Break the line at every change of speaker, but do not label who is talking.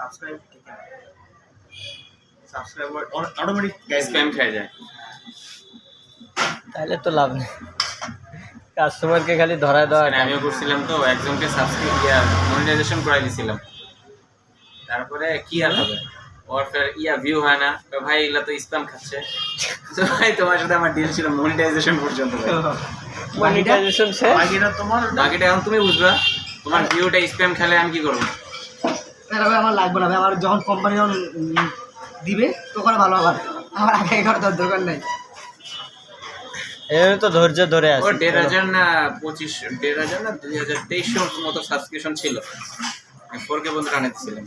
Subscribe ঠিক আছে, subscriber automatic
spam খেয়ে যায়।
তাহলে তো লাভ নেই, কাস্টমারকে খালি ধরায় দেওয়া।
মানে আমিও করছিলাম তো, একজনকে সাবস্ক্রাইব মনিটাইজেশন করাই দিছিলাম, তারপরে কি আর হবে, ওর ফের ভিউ হয় না, তো ভাই এগুলা তো স্প্যাম খাচ্ছে। তো ভাই তোমার সাথে আমার ডিল ছিল মনিটাইজেশন পর্যন্ত,
মনিটাইজেশন শেষ,
বাকিটা তোমার,
বাকিটা এখন তুমি বুঝবা। তোমার ভিউটা স্প্যাম খেলে আমি কি করবো?
আমার লাগবে না ভাই, আমার যখন কোম্পানি যখন দিবে তখন ভালো আবার, আমার আগে করার দরকার নাই।
এর তো ধৈর্য ধরে
ওর
আছে।
1,500 না 1,500 না 2023 মতো সাবস্ক্রিপশন ছিল, 4K পর্যন্ত টানে দিছিলাম।